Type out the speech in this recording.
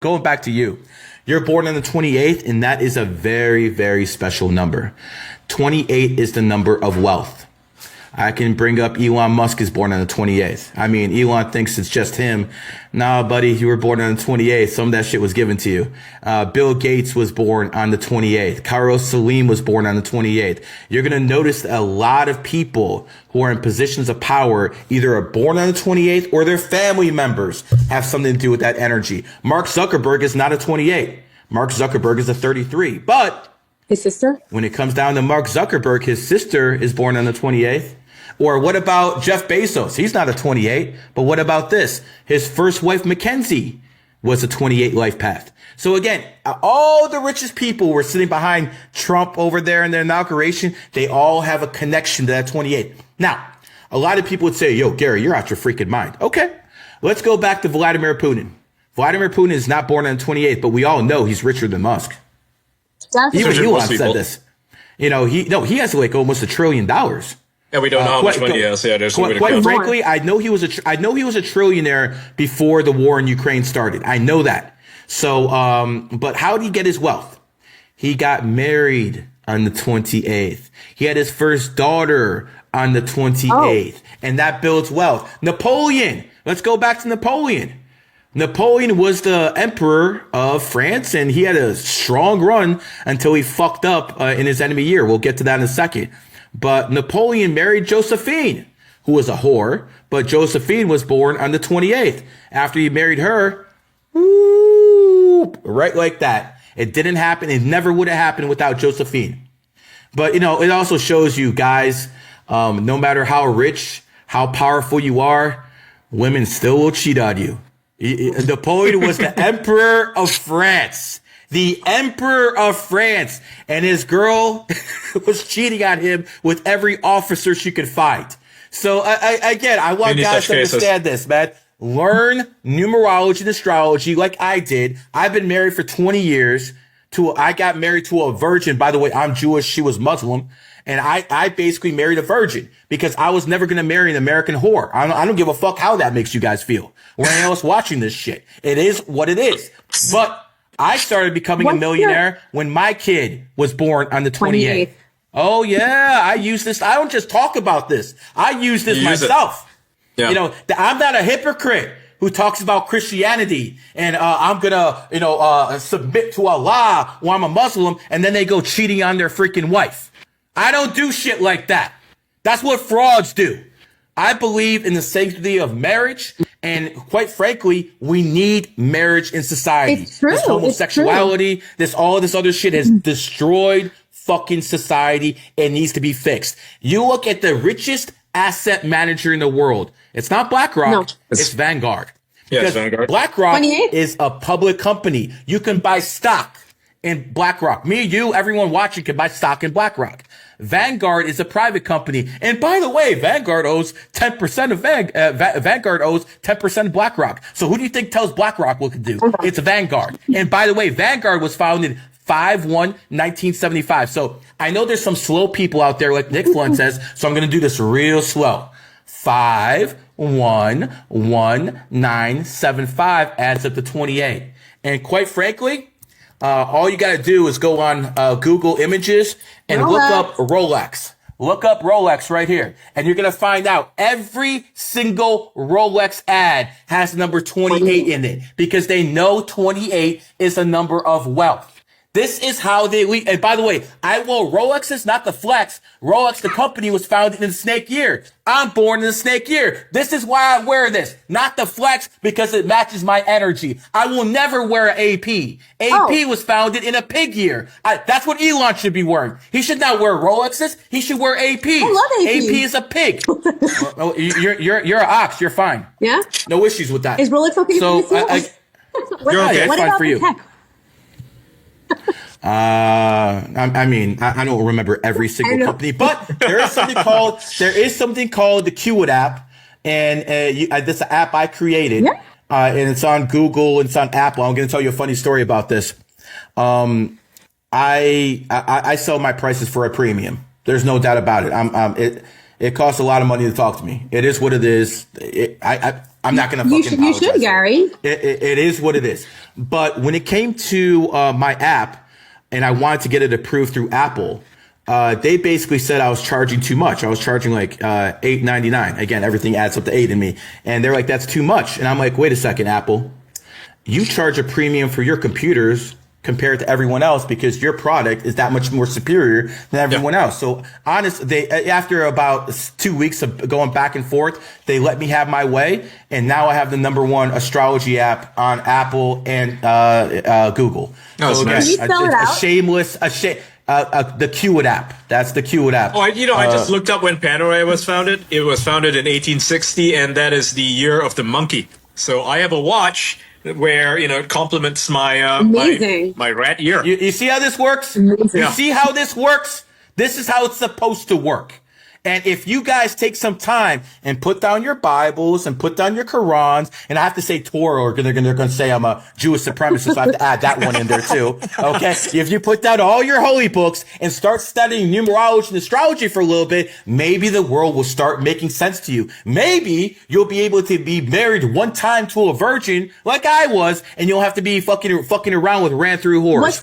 going back to you. You're born on the 28th, and that is a very, very special number. 28 is the number of wealth. I can bring up Elon Musk is born on the 28th. I mean, Elon thinks it's just him. Nah, buddy, you were born on the 28th. Some of that shit was given to you. Bill Gates was born on the 28th. Carlos Salim was born on the 28th. You're going to notice a lot of people who are in positions of power either are born on the 28th or their family members have something to do with that energy. Mark Zuckerberg is not a 28. Mark Zuckerberg is a 33. But his sister? When it comes down to Mark Zuckerberg, his sister is born on the 28th. Or what about Jeff Bezos? He's not a 28. But what about this? His first wife, Mackenzie, was a 28 life path. So again, all the richest people were sitting behind Trump over there in their inauguration. They all have a connection to that 28. Now, a lot of people would say, yo, Gary, you're out your freaking mind. Okay, let's go back to Vladimir Putin. Vladimir Putin is not born on the 28th, but we all know he's richer than Musk. Even Elon said this. You know, he has like almost $1 trillion. Yeah, we don't know how much money he has. Yeah, there's quite frankly, I know he was a trillionaire before the war in Ukraine started. I know that. So, but how did he get his wealth? He got married on the 28th. He had his first daughter on the 28th, and that builds wealth. Napoleon. Let's go back to Napoleon. Napoleon was the emperor of France, and he had a strong run until he fucked up in his enemy year. We'll get to that in a second. But Napoleon married Josephine, who was a whore, but Josephine was born on the 28th. After he married her, whoop, right like that. It didn't happen. It never would have happened without Josephine. But, you know, it also shows you guys, no matter how rich, how powerful you are, women still will cheat on you. Napoleon was the emperor of France. The emperor of France, and his girl was cheating on him with every officer she could find. So again, I want guys to understand this, man. Learn numerology and astrology like I did. I've been married for 20 years. I got married to a virgin. By the way, I'm Jewish. She was Muslim. And I basically married a virgin because I was never going to marry an American whore. I don't give a fuck how that makes you guys feel. Or anyone else watching this shit. It is what it is. But I started becoming a millionaire when my kid was born on the 28th. Oh, yeah. I use this. I don't just talk about this. I use this myself. Yeah. You know, I'm not a hypocrite who talks about Christianity and I'm going to, submit to Allah or I'm a Muslim and then they go cheating on their freaking wife. I don't do shit like that. That's what frauds do. I believe in the sanctity of marriage. And quite frankly, we need marriage in society. It's true. This homosexuality, all this other shit has destroyed fucking society. It needs to be fixed. You look at the richest asset manager in the world. It's not BlackRock. No. It's Vanguard. Yeah, it's Vanguard. BlackRock is a public company. You can buy stock in BlackRock. Me, you, everyone watching can buy stock in BlackRock. Vanguard is a private company. And by the way, Vanguard owes 10% of Vanguard owes 10% of BlackRock. So who do you think tells BlackRock what to do? It's Vanguard. And by the way, Vanguard was founded 5/1/1975. So I know there's some slow people out there like Nick Flynn says, so I'm going to do this real slow. 5/1/1975 adds up to 28. And quite frankly, all you got to do is go on Google Images and look up Rolex. Look up Rolex right here. And you're going to find out every single Rolex ad has the number 28 in it because they know 28 is a number of wealth. This is how they lead. And by the way, Rolex is not the flex. Rolex, the company, was founded in the snake year. I'm born in the snake year. This is why I wear this. Not the flex because it matches my energy. I will never wear an AP. AP was founded in a pig year. That's what Elon should be wearing. He should not wear Rolexes. He should wear AP. I love AP. AP is a pig. You're an ox. You're fine. Yeah? No issues with that. Is Rolex okay for you? You're okay. What Fine about for you. Tech? I mean, I don't remember every single company, but there is something called the Qwit app, and this is an app I created, and it's on Google and it's on Apple. I'm going to tell you a funny story about this. I sell my prices for a premium. There's no doubt about it. It costs a lot of money to talk to me. It is what it is. I'm not going to fucking apologize. You should, Gary. It is what it is. But when it came to my app and I wanted to get it approved through Apple, they basically said I was charging too much. I was charging like $8.99. Again, everything adds up to 8 in me. And they're like, that's too much. And I'm like, wait a second, Apple. You charge a premium for your computers compared to everyone else because your product is that much more superior than everyone else. So after about 2 weeks of going back and forth, they let me have my way. And now I have the #1 astrology app on Apple and Google. Oh, so again, nice. Can you spell it out? The Qt app. That's the Qt app. Oh, I just looked up when Pandora was founded. It was founded in 1860, and that is the year of the monkey. So I have a watch where, it complements my my rat year. You see how this works? Amazing. You see how this works? This is how it's supposed to work. And if you guys take some time and put down your Bibles and put down your Qurans, and I have to say Torah, or they're going to say I'm a Jewish supremacist, so I have to add that one in there too. Okay. If you put down all your holy books and start studying numerology and astrology for a little bit, maybe the world will start making sense to you. Maybe you'll be able to be married one time to a virgin like I was, and you'll have to be fucking around with ran through whores.